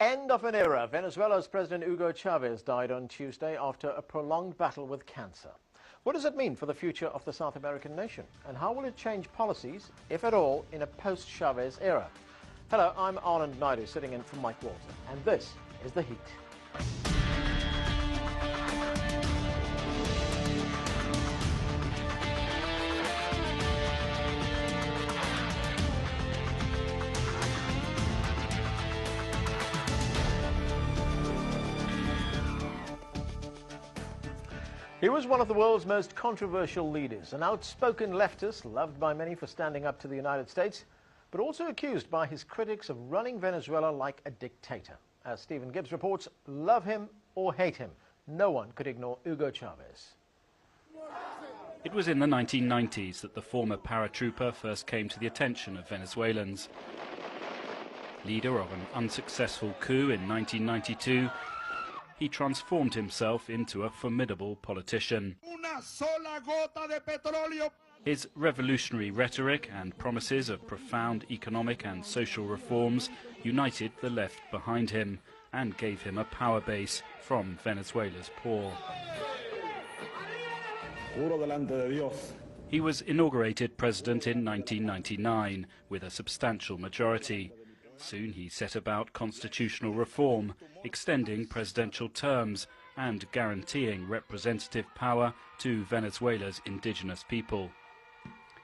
End of an era. Venezuela's President Hugo Chavez died on Tuesday after a prolonged battle with cancer. What does it mean for the future of the South American nation? And how will it change policies, if at all, in a post-Chavez era? Hello, I'm Anand Naidu, sitting in for Mike Walter, and this is The Heat. He was one of the world's most controversial leaders, an outspoken leftist, loved by many for standing up to the United States, but also accused by his critics of running Venezuela like a dictator. As Stephen Gibbs reports, love him or hate him, no one could ignore Hugo Chavez. It was in the 1990s that the former paratrooper first came to the attention of Venezuelans. Leader of an unsuccessful coup in 1992, he transformed himself into a formidable politician. His revolutionary rhetoric and promises of profound economic and social reforms united the left behind him and gave him a power base from Venezuela's poor. He was inaugurated president in 1999 with a substantial majority. Soon he set about constitutional reform, extending presidential terms and guaranteeing representative power to Venezuela's indigenous people.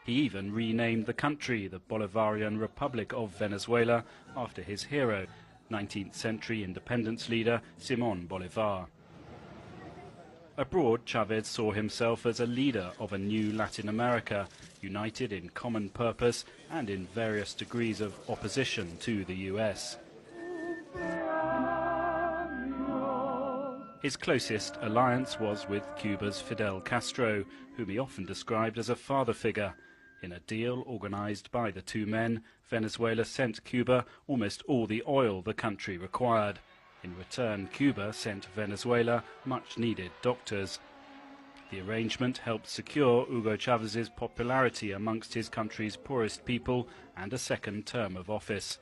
He even renamed the country the Bolivarian Republic of Venezuela after his hero, 19th century independence leader Simón Bolívar. Abroad, Chavez saw himself as a leader of a new Latin America, united in common purpose and in various degrees of opposition to the US. His closest alliance was with Cuba's Fidel Castro, whom he often described as a father figure. In a deal organized by the two men, Venezuela sent Cuba almost all the oil the country required. In return, Cuba sent Venezuela much-needed doctors. The arrangement helped secure Hugo Chavez's popularity amongst his country's poorest people and a second term of office.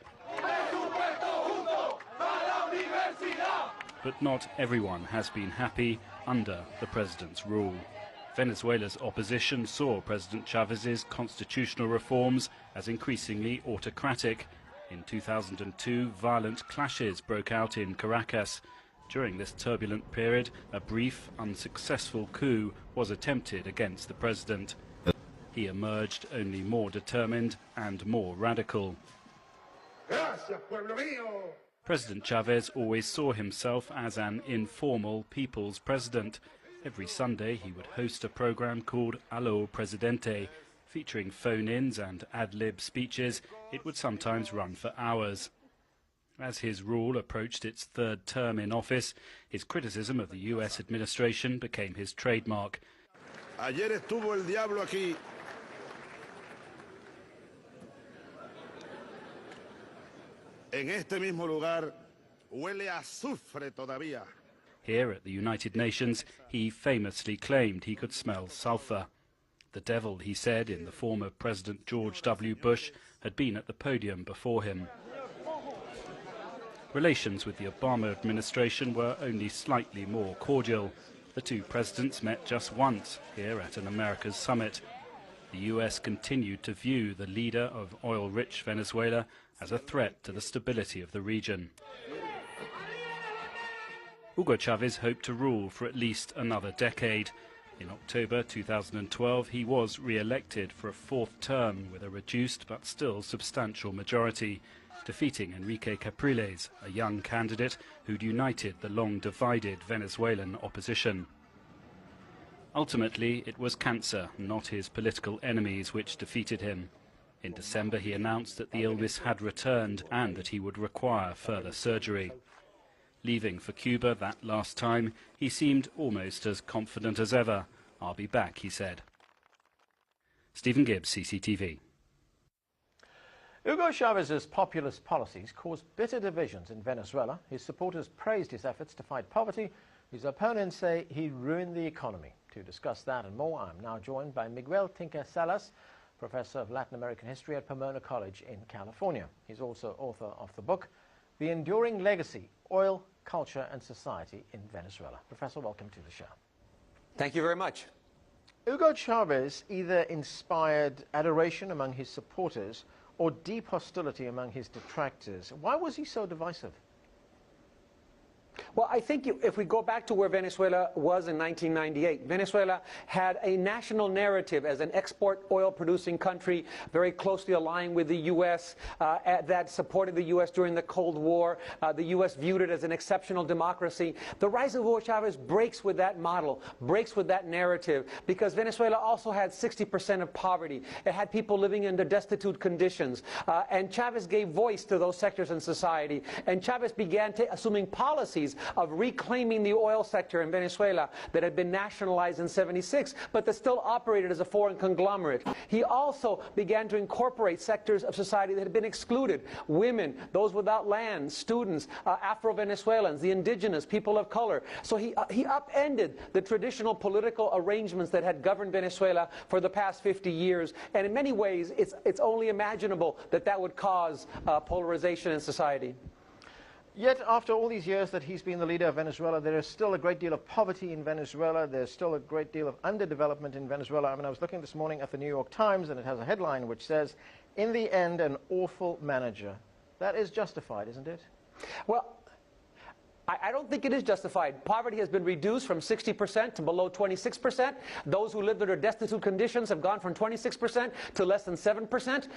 But not everyone has been happy under the president's rule. Venezuela's opposition saw President Chavez's constitutional reforms as increasingly autocratic. In 2002, violent clashes broke out in Caracas. During this turbulent period, a brief, unsuccessful coup was attempted against the president. He emerged only more determined and more radical. President Chavez always saw himself as an informal people's president. Every Sunday, he would host a program called Allo Presidente. Featuring phone-ins and ad-lib speeches, it would sometimes run for hours. As his rule approached its third term in office, his criticism of the US administration became his trademark. Ayer estuvo el diablo aquí. En este mismo lugar huele a azufre todavía. Here at the United Nations, he famously claimed he could smell sulfur. The devil, he said, in the form of President George W. Bush, had been at the podium before him. Relations with the Obama administration were only slightly more cordial. The two presidents met just once here at an America's summit. The US continued to view the leader of oil-rich Venezuela as a threat to the stability of the region. Hugo Chavez hoped to rule for at least another decade. In October 2012, he was re-elected for a fourth term with a reduced but still substantial majority, defeating Enrique Capriles, a young candidate who'd united the long-divided Venezuelan opposition. Ultimately, it was cancer, not his political enemies, which defeated him. In December, he announced that the illness had returned and that he would require further surgery. Leaving for Cuba that last time, he seemed almost as confident as ever. "I'll be back," he said. Stephen Gibbs, CCTV. Hugo Chavez's populist policies caused bitter divisions in Venezuela. His supporters praised his efforts to fight poverty. His opponents say he ruined the economy. To discuss that and more, I'm now joined by Miguel Tinker Salas, Professor of Latin American History at Pomona College in California. He's also author of the book the enduring legacy, oil, culture and society in Venezuela. Professor, welcome to the show. Thank you very much. Hugo Chavez either inspired adoration among his supporters or deep hostility among his detractors. Why was he so divisive? Well, I think if we go back to where Venezuela was in 1998, Venezuela had a national narrative as an export oil-producing country, very closely aligned with the U.S., that supported the U.S. during the Cold War. The U.S. viewed it as an exceptional democracy. The rise of Hugo Chavez breaks with that model, breaks with that narrative, because Venezuela also had 60% of poverty. It had people living under destitute conditions. And Chavez gave voice to those sectors in society. And Chavez began assuming policies of reclaiming the oil sector in Venezuela that had been nationalized in '76, but that still operated as a foreign conglomerate. He also began to incorporate sectors of society that had been excluded: women, those without land, students, Afro-Venezuelans, the indigenous, people of color. So he upended the traditional political arrangements that had governed Venezuela for the past 50 years. And in many ways, it's only imaginable that that would cause polarization in society. Yet, after all these years that he's been the leader of Venezuela, there is still a great deal of poverty in Venezuela. There's still a great deal of underdevelopment in Venezuela. I mean, I was looking this morning at the New York Times, and it has a headline which says, "In the end, an awful manager." That is justified, isn't it? Well, I don't think it is justified. Poverty has been reduced from 60% to below 26%. Those who lived under destitute conditions have gone from 26% to less than 7%.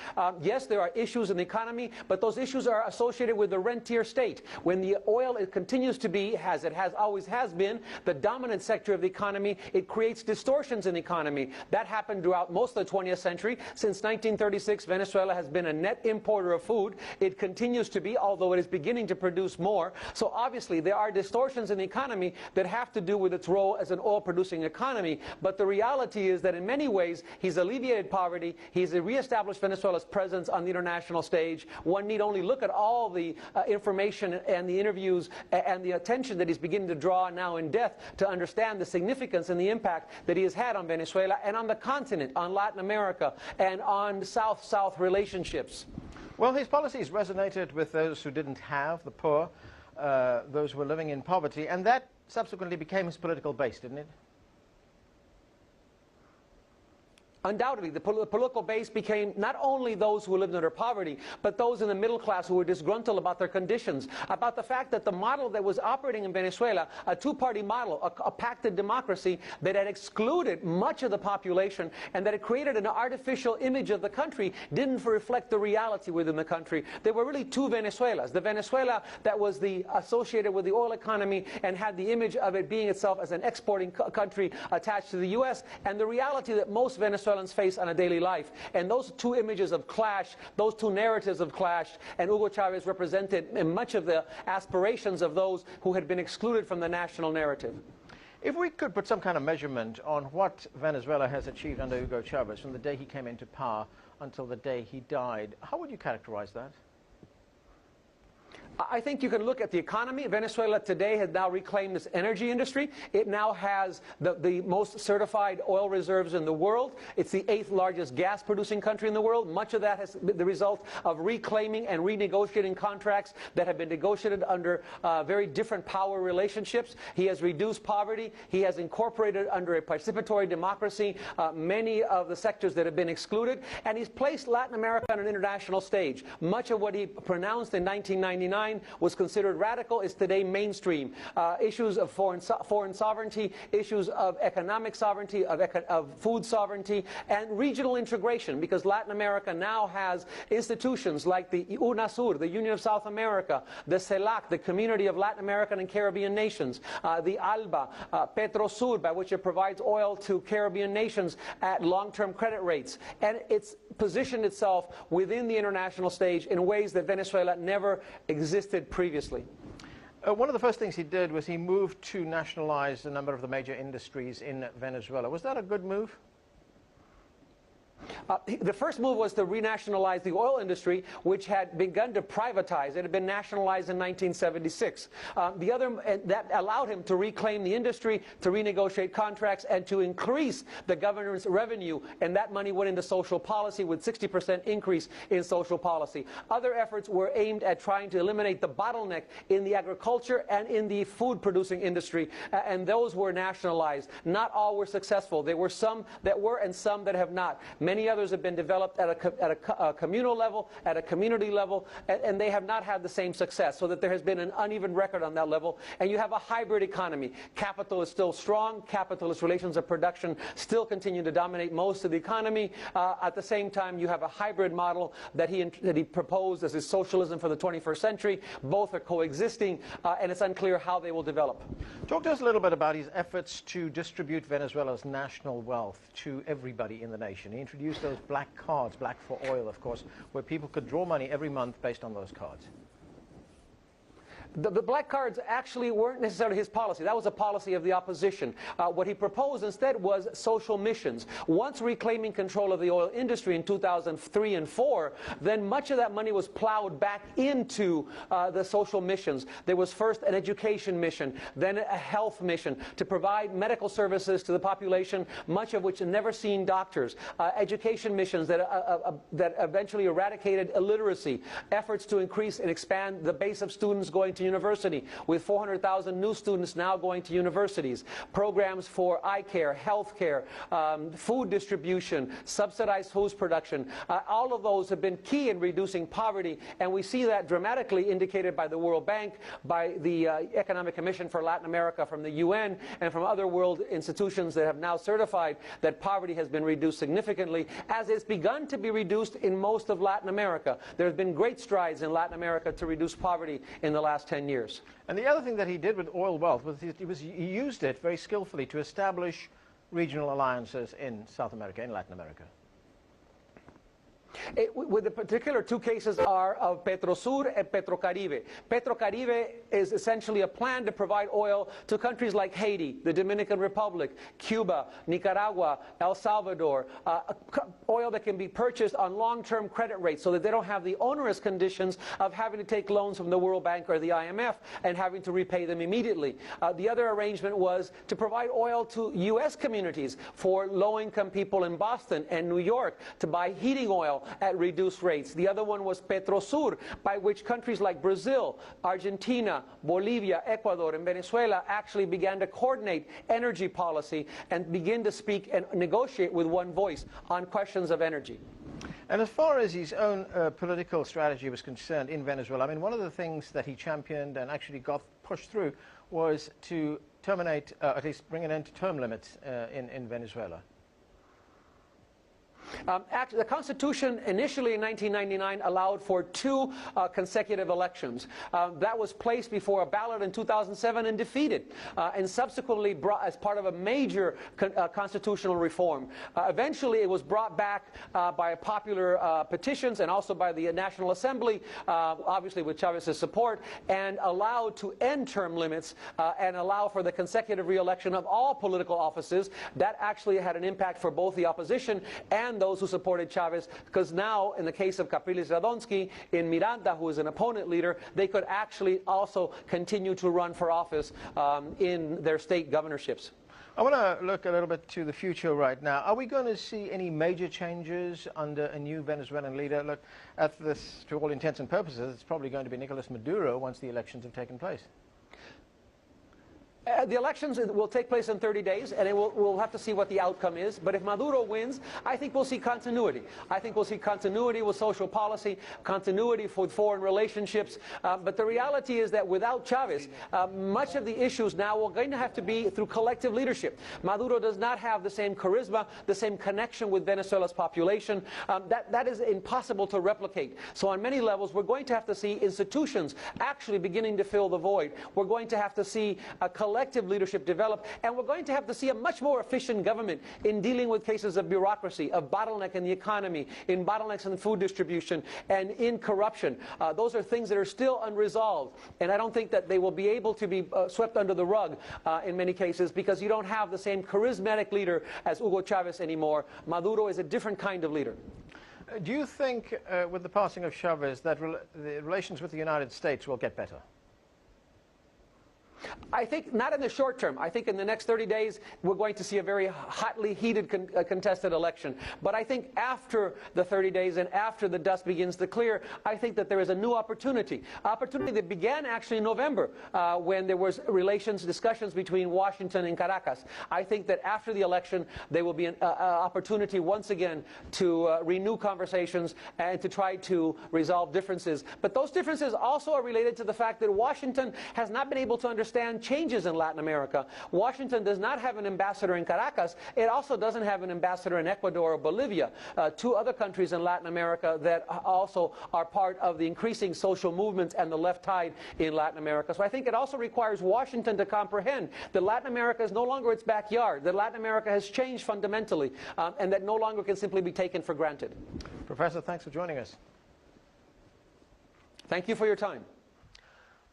Yes, there are issues in the economy, but those issues are associated with the rentier state. When the oil continues to be, as it always has been, the dominant sector of the economy, it creates distortions in the economy. That happened throughout most of the 20th century. Since 1936, Venezuela has been a net importer of food. It continues to be, although it is beginning to produce more. So obviously, there are distortions in the economy that have to do with its role as an oil-producing economy. But the reality is that in many ways, he's alleviated poverty. He's reestablished Venezuela's presence on the international stage. One need only look at all the information and the interviews and the attention that he's beginning to draw now in death to understand the significance and the impact that he has had on Venezuela and on the continent, on Latin America, and on South-South relationships. Well, his policies resonated with those who didn't have, the poor, those who were living in poverty, and that subsequently became his political base, didn't it? Undoubtedly, the political base became not only those who lived under poverty, but those in the middle class who were disgruntled about their conditions, about the fact that the model that was operating in Venezuela, a two-party model, a pacted democracy that had excluded much of the population and that had created an artificial image of the country, didn't reflect the reality within the country. There were really two Venezuelas. The Venezuela that was associated with the oil economy and had the image of it being itself as an exporting country attached to the U.S., and the reality that most Venezuelans face on a daily life. And those two images have clashed, those two narratives have clashed, and Hugo Chavez represented much of the aspirations of those who had been excluded from the national narrative. If we could put some kind of measurement on what Venezuela has achieved under Hugo Chavez from the day he came into power until the day he died, how would you characterize that? I think you can look at the economy. Venezuela today has now reclaimed its energy industry. It now has the most certified oil reserves in the world. It's the 8th largest gas producing country in the world. Much of that has been the result of reclaiming and renegotiating contracts that have been negotiated under very different power relationships. He has reduced poverty. He has incorporated under a participatory democracy many of the sectors that have been excluded. And he's placed Latin America on an international stage. Much of what he pronounced in 1999 was considered radical is today mainstream. Issues of foreign sovereignty, issues of economic sovereignty, of food sovereignty, and regional integration, because Latin America now has institutions like the UNASUR, the Union of South America, the CELAC, the Community of Latin American and Caribbean Nations, the ALBA, Petrosur, by which it provides oil to Caribbean nations at long-term credit rates. And it's positioned itself within the international stage in ways that Venezuela never existed previously. One of the first things he did was he moved to nationalize a number of the major industries in Venezuela. Was that a good move? The first move was to renationalize the oil industry, which had begun to privatize. It had been nationalized in 1976. That allowed him to reclaim the industry, to renegotiate contracts, and to increase the government's revenue. And that money went into social policy with 60% increase in social policy. Other efforts were aimed at trying to eliminate the bottleneck in the agriculture and in the food-producing industry, and those were nationalized. Not all were successful. There were some that were and some that have not. Many others have been developed at a communal level, at a community level, and they have not had the same success, so that there has been an uneven record on that level. And you have a hybrid economy. Capital is still strong. Capitalist relations of production still continue to dominate most of the economy. At the same time, you have a hybrid model that he proposed as his socialism for the 21st century. Both are coexisting, and it's unclear how they will develop. Talk to us a little bit about his efforts to distribute Venezuela's national wealth to everybody in the nation. He introduced those black cards, black for oil, of course, where people could draw money every month based on those cards. The black cards actually weren't necessarily his policy. That was a policy of the opposition. What he proposed instead was social missions. Once reclaiming control of the oil industry in 2003 and 4, then much of that money was plowed back into the social missions. There was first an education mission, then a health mission to provide medical services to the population, much of which had never seen doctors. Education missions that eventually eradicated illiteracy. Efforts to increase and expand the base of students going to university, with 400,000 new students now going to universities. Programs for eye care, health care, food distribution, subsidized food production. All of those have been key in reducing poverty, and we see that dramatically indicated by the World Bank, by the Economic Commission for Latin America from the UN, and from other world institutions that have now certified that poverty has been reduced significantly, as it's begun to be reduced in most of Latin America. There have been great strides in Latin America to reduce poverty in the last 10 years. And the other thing that he did with oil wealth was he used it very skillfully to establish regional alliances in South America, in Latin America. With the particular two cases are of Petrosur and Petrocaribe. Petrocaribe is essentially a plan to provide oil to countries like Haiti, the Dominican Republic, Cuba, Nicaragua, El Salvador, oil that can be purchased on long-term credit rates so that they don't have the onerous conditions of having to take loans from the World Bank or the IMF and having to repay them immediately. The other arrangement was to provide oil to U.S. communities for low-income people in Boston and New York to buy heating oil at reduced rates. The other one was Petrosur, by which countries like Brazil, Argentina, Bolivia, Ecuador, and Venezuela actually began to coordinate energy policy and begin to speak and negotiate with one voice on questions of energy. And as far as his own political strategy was concerned in Venezuela, I mean, one of the things that he championed and actually got pushed through was to terminate, at least bring an end to term limits in Venezuela. The Constitution initially in 1999 allowed for 2 consecutive elections. That was placed before a ballot in 2007 and defeated, and subsequently brought as part of a major constitutional reform. Eventually it was brought back by popular petitions and also by the National Assembly, obviously with Chavez's support, and allowed to end term limits and allow for the consecutive re-election of all political offices. That actually had an impact for both the opposition and those who supported Chavez, because now, in the case of Capriles Radonsky in Miranda, who is an opponent leader, they could actually also continue to run for office in their state governorships. I want to look a little bit to the future right now. Are we going to see any major changes under a new Venezuelan leader? Look, at this, to all intents and purposes, it's probably going to be Nicolas Maduro once the elections have taken place. The elections will take place in 30 days, and we'll have to see what the outcome is. But if Maduro wins, I think we'll see continuity. I think we'll see continuity with social policy, continuity with foreign relationships. But the reality is that without Chavez, much of the issues now are going to have to be through collective leadership. Maduro does not have the same charisma, the same connection with Venezuela's population. That is impossible to replicate. So on many levels, we're going to have to see institutions actually beginning to fill the void. We're going to have to see a collective collective leadership develop, and we're going to have to see a much more efficient government in dealing with cases of bureaucracy, of bottleneck in the economy, in bottlenecks in food distribution, and in corruption. Those are things that are still unresolved, and I don't think that they will be able to be swept under the rug in many cases, because you don't have the same charismatic leader as Hugo Chavez anymore. Maduro is a different kind of leader. Do you think, with the passing of Chavez, that the relations with the United States will get better? I think not in the short term. I think in the next 30 days we're going to see a very hotly heated contested election. But I think after the 30 days and after the dust begins to clear, I think that there is a new opportunity. Opportunity that began actually in November when there was discussions between Washington and Caracas. I think that after the election there will be an opportunity once again to renew conversations and to try to resolve differences. But those differences also are related to the fact that Washington has not been able to understand changes in Latin America. Washington does not have an ambassador in Caracas. It also doesn't have an ambassador in Ecuador or Bolivia, two other countries in Latin America that also are part of the increasing social movements and the left tide in Latin America. So I think it also requires Washington to comprehend that Latin America is no longer its backyard, that Latin America has changed fundamentally, and that no longer can simply be taken for granted. Professor, thanks for joining us. Thank you for your time.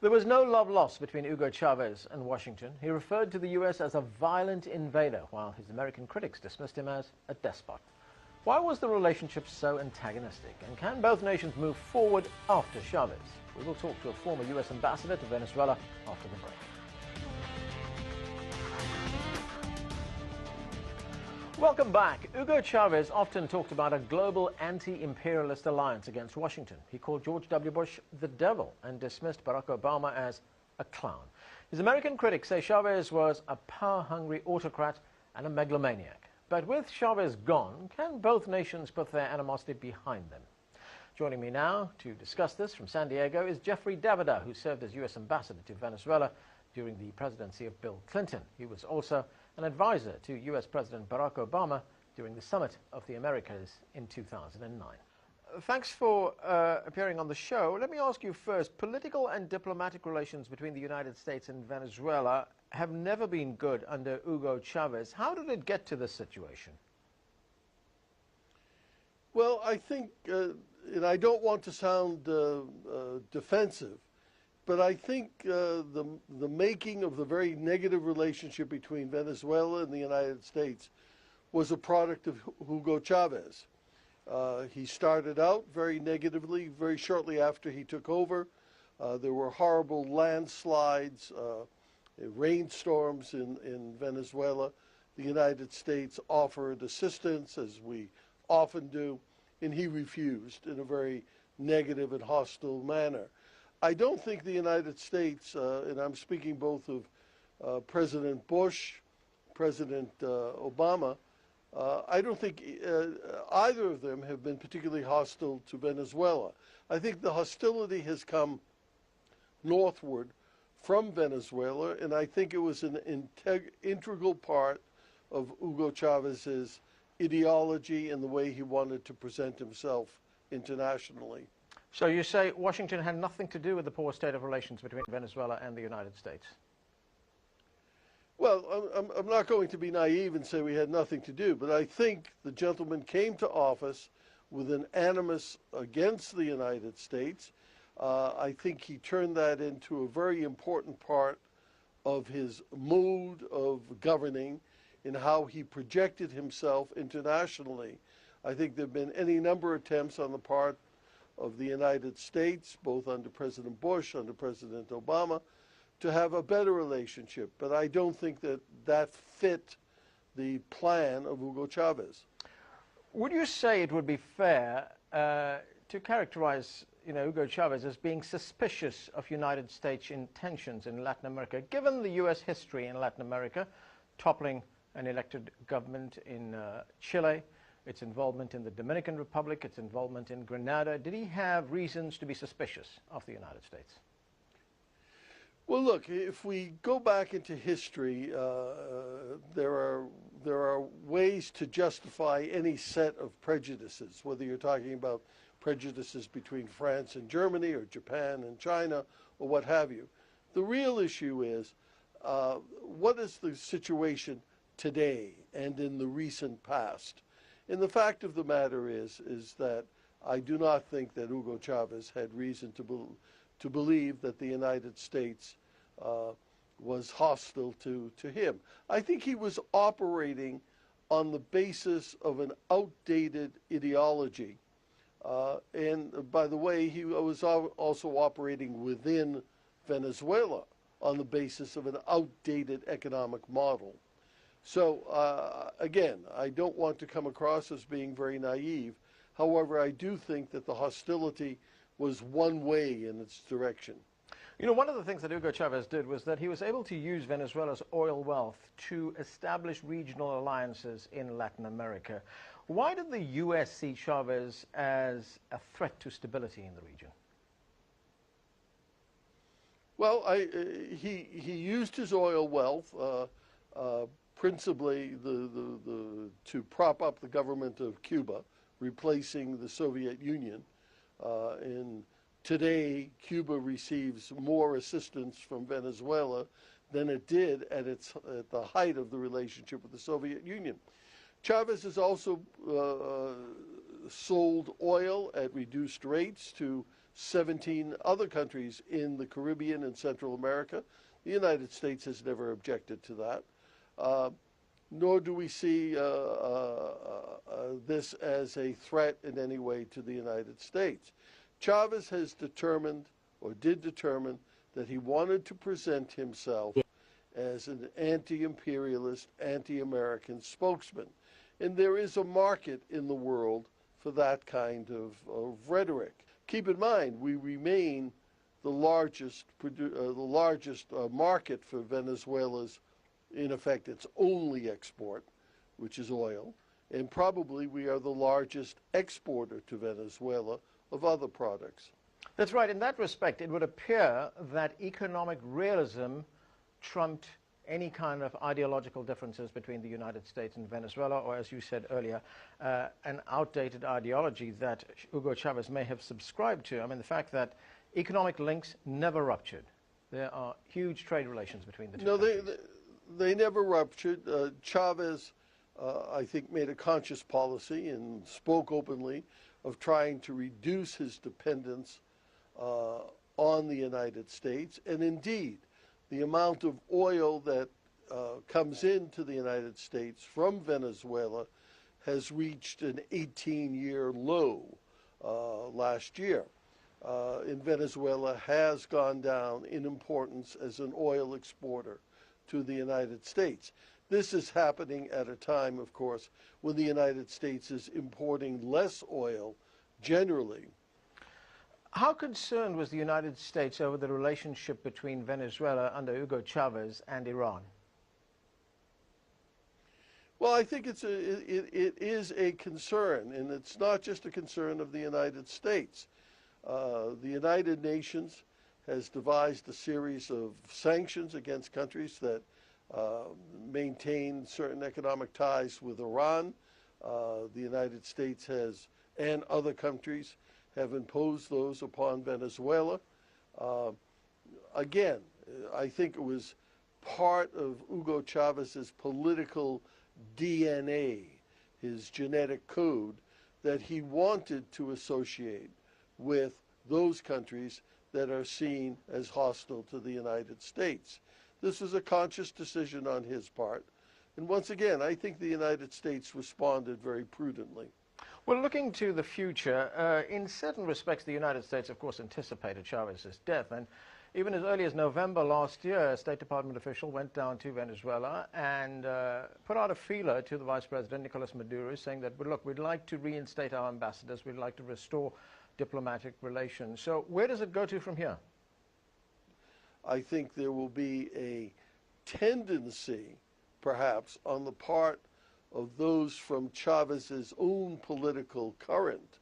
There was no love lost between Hugo Chavez and Washington. He referred to the U.S. as a violent invader, while his American critics dismissed him as a despot. Why was the relationship so antagonistic? And can both nations move forward after Chavez? We will talk to a former U.S. ambassador to Venezuela after the break. Welcome back. Hugo Chavez often talked about a global anti-imperialist alliance against Washington. He called George W. Bush the devil and dismissed Barack Obama as a clown. His American critics say Chavez was a power-hungry autocrat and a megalomaniac. But with Chavez gone, can both nations put their animosity behind them? Joining me now to discuss this from San Diego is Jeffrey Davida, who served as U.S. ambassador to Venezuela during the presidency of Bill Clinton. He was also an advisor to U.S. President Barack Obama during the Summit of the Americas in 2009. Thanks for appearing on the show. Let me ask you first, political and diplomatic relations between the United States and Venezuela have never been good under Hugo Chavez. How did it get to this situation? Well, I think, and I don't want to sound defensive, but I think the making of the very negative relationship between Venezuela and the United States was a product of Hugo Chavez. He started out very negatively. Very shortly after he took over, there were horrible landslides, rainstorms in Venezuela. The United States offered assistance, as we often do, and he refused in a very negative and hostile manner. I don't think the United States, and I'm speaking both of President Bush, President Obama, I don't think either of them have been particularly hostile to Venezuela. I think the hostility has come northward from Venezuela, and I think it was an integral part of Hugo Chavez's ideology and the way he wanted to present himself internationally. So you say Washington had nothing to do with the poor state of relations between Venezuela and the United States? Well, I'm not going to be naive and say we had nothing to do, but I think the gentleman came to office with an animus against the United States. I think he turned that into a very important part of his mood of governing and how he projected himself internationally. I think there have been any number of attempts on the part of the United States, both under President Bush, under President Obama, to have a better relationship. But I don't think that that fit the plan of Hugo Chavez. Would you say it would be fair to characterize Hugo Chavez as being suspicious of United States intentions in Latin America, given the U.S. history in Latin America, toppling an elected government in Chile, its involvement in the Dominican Republic, its involvement in Grenada? Did he have reasons to be suspicious of the United States? Well, look, if we go back into history, there are ways to justify any set of prejudices, whether you're talking about prejudices between France and Germany or Japan and China or what have you. The real issue is what is the situation today and in the recent past? And the fact of the matter is that I do not think that Hugo Chavez had reason to believe that the United States was hostile to him. I think he was operating on the basis of an outdated ideology. And by the way, he was also operating within Venezuela on the basis of an outdated economic model. So again, I don't want to come across as being very naive. However, I do think that the hostility was one way in its direction. You know, one of the things that Hugo Chavez did was that he was able to use Venezuela's oil wealth to establish regional alliances in Latin America. Why did the U.S. see Chavez as a threat to stability in the region? Well, he used his oil wealth principally to prop up the government of Cuba, replacing the Soviet Union. And today, Cuba receives more assistance from Venezuela than it did at the height of the relationship with the Soviet Union. Chavez has also sold oil at reduced rates to 17 other countries in the Caribbean and Central America. The United States has never objected to that. Nor do we see this as a threat in any way to the United States. Chavez has determined, or did determine, that he wanted to present himself as an anti-imperialist, anti-American spokesman. And there is a market in the world for that kind of rhetoric. Keep in mind, we remain the largest market for Venezuela's, in effect, its only export, which is oil. And probably we are the largest exporter to Venezuela of other products. That's right. In that respect, it would appear that economic realism trumped any kind of ideological differences between the United States and Venezuela, or as you said earlier, an outdated ideology that Hugo Chavez may have subscribed to. I mean, the fact that economic links never ruptured. There are huge trade relations between the two countries. No, they never ruptured. Chavez, I think, made a conscious policy and spoke openly of trying to reduce his dependence on the United States. And indeed, the amount of oil that comes into the United States from Venezuela has reached an 18-year low last year. And Venezuela has gone down in importance as an oil exporter to the United States. This is happening at a time, of course, when the United States is importing less oil generally. How concerned was the United States over the relationship between Venezuela under Hugo Chavez and Iran? Well, I think it is a concern, and it's not just a concern of the United States. The United Nations has devised a series of sanctions against countries that maintain certain economic ties with Iran. The United States has, and other countries, have imposed those upon Venezuela. Again, I think it was part of Hugo Chavez's political DNA, his genetic code, that he wanted to associate with those countries that are seen as hostile to the United States. This was a conscious decision on his part. And once again, I think the United States responded very prudently. Well, looking to the future, in certain respects, the United States, of course, anticipated Chavez's death. And even as early as November last year, a State Department official went down to Venezuela and put out a feeler to the Vice President, Nicolas Maduro, saying that, look, we'd like to reinstate our ambassadors, we'd like to restore diplomatic relations. So where does it go to from here? I think there will be a tendency, perhaps, on the part of those from Chavez's own political current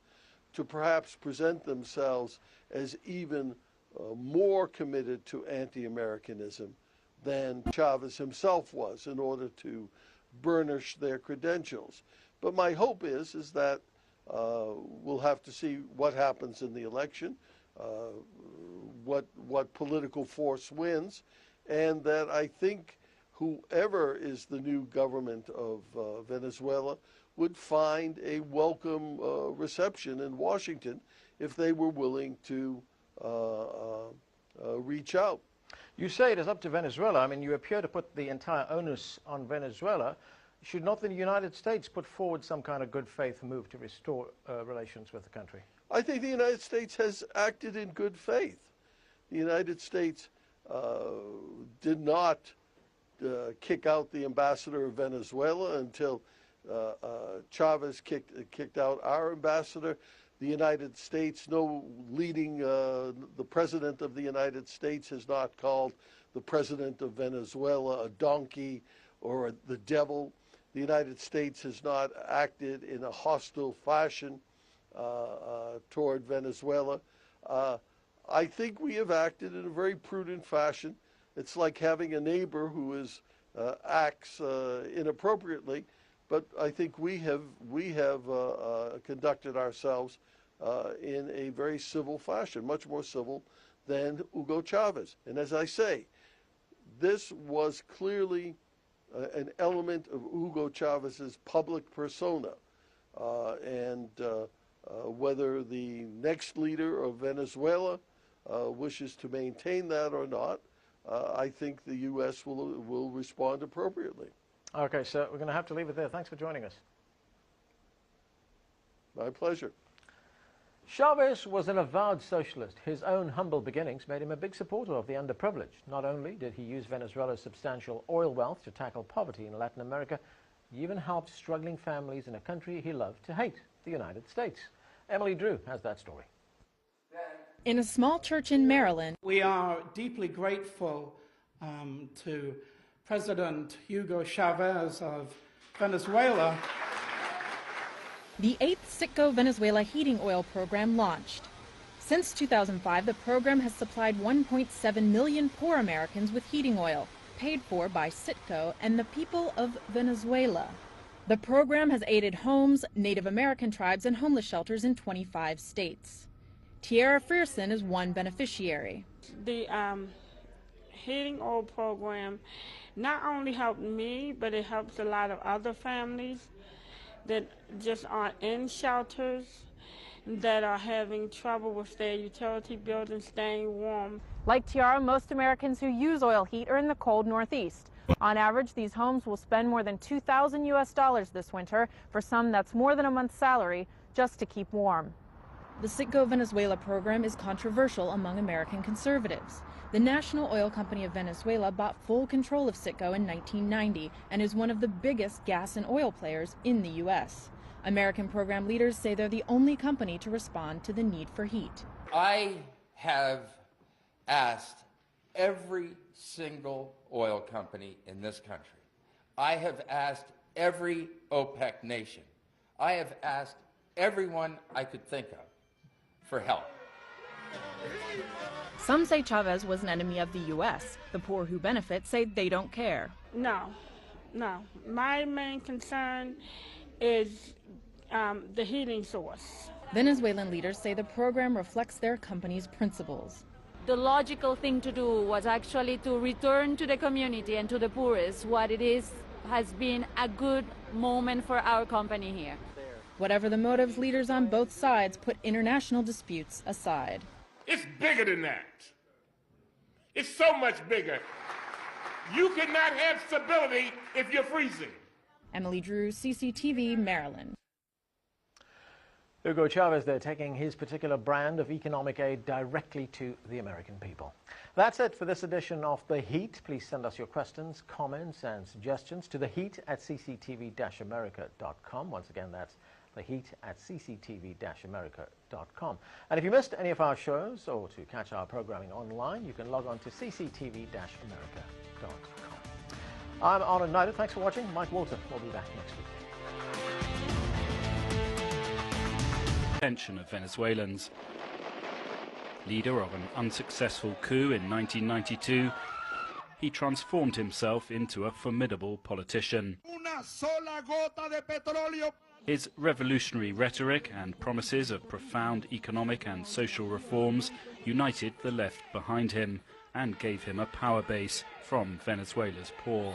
to perhaps present themselves as even more committed to anti-Americanism than Chavez himself was in order to burnish their credentials. But my hope is that we'll have to see what happens in the election, what political force wins, and that I think whoever is the new government of Venezuela would find a welcome reception in Washington if they were willing to reach out. You say it is up to Venezuela. I mean, you appear to put the entire onus on Venezuela. Should not the United States put forward some kind of good faith move to restore relations with the country? I think the United States has acted in good faith. The United States did not kick out the ambassador of Venezuela until Chavez kicked out our ambassador. The United States, no leading, the President of the United States has not called the President of Venezuela a donkey or the devil. The United States has not acted in a hostile fashion toward Venezuela. I think we have acted in a very prudent fashion. It's like having a neighbor who acts inappropriately, but I think we have conducted ourselves in a very civil fashion, much more civil than Hugo Chavez. And as I say, this was clearly an element of Hugo Chavez's public persona, and whether the next leader of Venezuela wishes to maintain that or not, I think the U.S. will respond appropriately. Okay, so we're going to have to leave it there. Thanks for joining us. My pleasure. Chavez was an avowed socialist. His own humble beginnings made him a big supporter of the underprivileged. Not only did he use Venezuela's substantial oil wealth to tackle poverty in Latin America, he even helped struggling families in a country he loved to hate, the United States. Emily Drew has that story. In a small church in Maryland, we are deeply grateful to President Hugo Chavez of Venezuela. The 8th Citgo Venezuela heating oil program launched. Since 2005, the program has supplied 1.7 million poor Americans with heating oil, paid for by Citgo and the people of Venezuela. The program has aided homes, Native American tribes, and homeless shelters in 25 states. Tiara Frierson is one beneficiary. The heating oil program not only helped me, but it helps a lot of other families that just aren't in shelters, that are having trouble with their utility bills and staying warm. Like Tiara, most Americans who use oil heat are in the cold Northeast. On average, these homes will spend more than $2,000 US this winter. For some, that's more than a month's salary just to keep warm. The Citgo Venezuela program is controversial among American conservatives. The National Oil Company of Venezuela bought full control of Citgo in 1990 and is one of the biggest gas and oil players in the U.S. American program leaders say they're the only company to respond to the need for heat. I have asked every single oil company in this country. I have asked every OPEC nation. I have asked everyone I could think of for help. Some say Chavez was an enemy of the U.S. The poor who benefit say they don't care. No. My main concern is the heating source. Venezuelan leaders say the program reflects their company's principles. The logical thing to do was actually to return to the community and to the poorest what it is has been a good moment for our company here. Whatever the motives, leaders on both sides put international disputes aside. It's bigger than that. It's so much bigger. You cannot have stability if you're freezing. Emily Drew, CCTV, Maryland. Hugo Chavez there taking his particular brand of economic aid directly to the American people. That's it for this edition of The Heat. Please send us your questions, comments and suggestions to theheat@cctv-america.com. Once again, that's theheat@cctv-america.com. And if you missed any of our shows or to catch our programming online, you can log on to cctv-america.com. I'm Arnold Nile. Thanks for watching. Mike Walter will be back next week. Attention of Venezuelans. Leader of an unsuccessful coup in 1992, he transformed himself into a formidable politician. His revolutionary rhetoric and promises of profound economic and social reforms united the left behind him and gave him a power base from Venezuela's poor.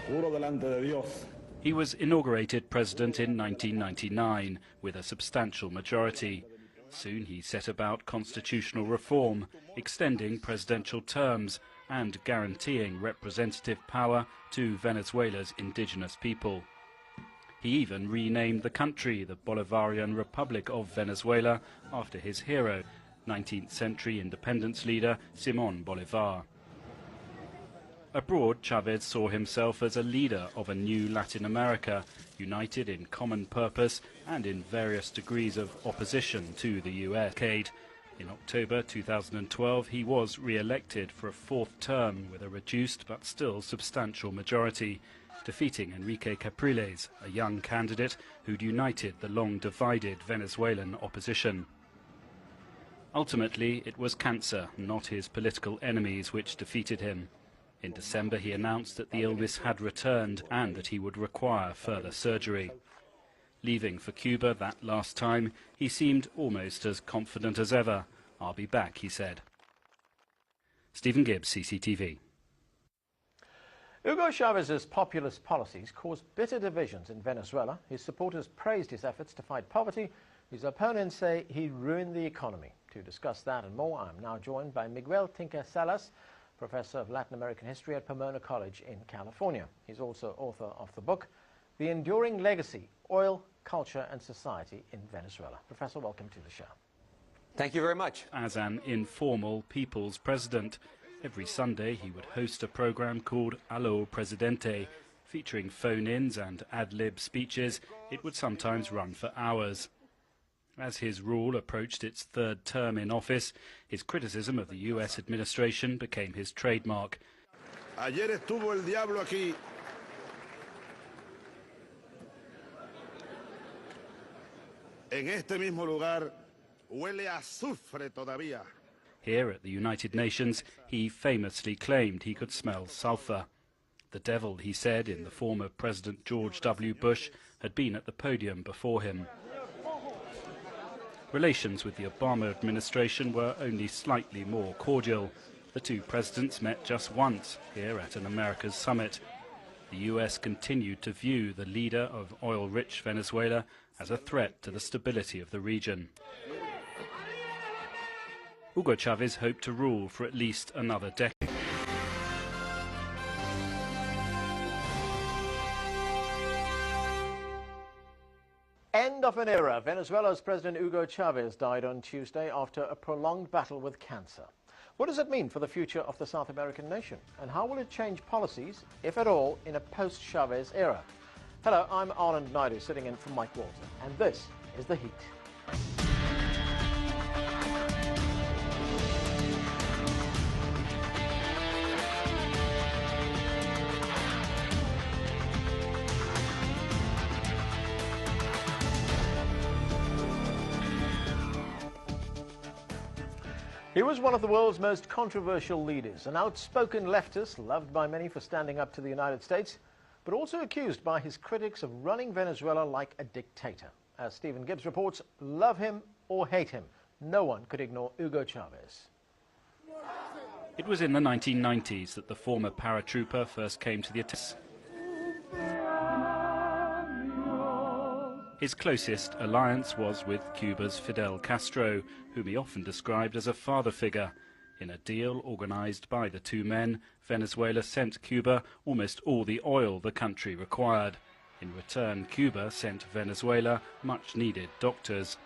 Juro delante de Dios. He was inaugurated president in 1999 with a substantial majority. Soon he set about constitutional reform, extending presidential terms and guaranteeing representative power to Venezuela's indigenous people. He even renamed the country the Bolivarian Republic of Venezuela after his hero, 19th century independence leader Simón Bolívar. Abroad, Chávez saw himself as a leader of a new Latin America, united in common purpose and in various degrees of opposition to the US. In October 2012, he was re-elected for a fourth term with a reduced but still substantial majority, defeating Enrique Capriles, a young candidate who'd united the long-divided Venezuelan opposition. Ultimately, it was cancer, not his political enemies, which defeated him. In December, he announced that the illness had returned and that he would require further surgery. Leaving for Cuba that last time, he seemed almost as confident as ever. "I'll be back," he said. Stephen Gibbs, CCTV. Hugo Chávez's populist policies caused bitter divisions in Venezuela. His supporters praised his efforts to fight poverty. His opponents say he ruined the economy. To discuss that and more, I'm now joined by Miguel Tinker Salas, Professor of Latin American History at Pomona College in California. He's also author of the book, The Enduring Legacy, Oil, Culture and Society in Venezuela. Professor, welcome to the show. Thank you very much. As an informal people's president, every Sunday he would host a program called Allo Presidente, featuring phone-ins and ad-lib speeches. It would sometimes run for hours. As his rule approached its third term in office, his criticism of the US administration became his trademark. Ayer estuvo el diablo aquí. En este mismo lugar huele a azufre todavía. Here at the United Nations, he famously claimed he could smell sulfur. The devil, he said, in the form of President George W. Bush, had been at the podium before him. Relations with the Obama administration were only slightly more cordial. The two presidents met just once here at an America's summit. The US continued to view the leader of oil-rich Venezuela as a threat to the stability of the region. Hugo Chávez hoped to rule for at least another decade. End of an era. Venezuela's President Hugo Chávez died on Tuesday after a prolonged battle with cancer. What does it mean for the future of the South American nation? And how will it change policies, if at all, in a post-Chávez era? Hello, I'm Anand Naidu, sitting in for Mike Walton, and this is The Heat. He was one of the world's most controversial leaders, an outspoken leftist loved by many for standing up to the United States, but also accused by his critics of running Venezuela like a dictator. As Stephen Gibbs reports, love him or hate him, no one could ignore Hugo Chávez. It was in the 1990s that the former paratrooper first came to the attention. His closest alliance was with Cuba's Fidel Castro, whom he often described as a father figure. In a deal organized by the two men, Venezuela sent Cuba almost all the oil the country required. In return, Cuba sent Venezuela much-needed doctors.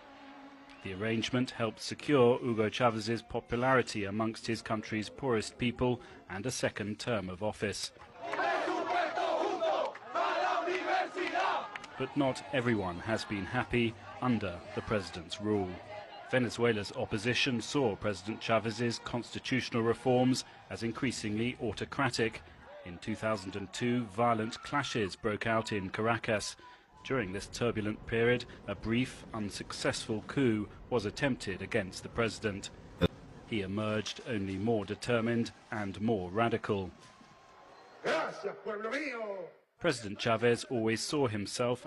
The arrangement helped secure Hugo Chávez's popularity amongst his country's poorest people and a second term of office. But not everyone has been happy under the president's rule. Venezuela's opposition saw President Chávez's constitutional reforms as increasingly autocratic. In 2002, violent clashes broke out in Caracas. During this turbulent period, a brief, unsuccessful coup was attempted against the president. He emerged only more determined and more radical. President Chávez always saw himself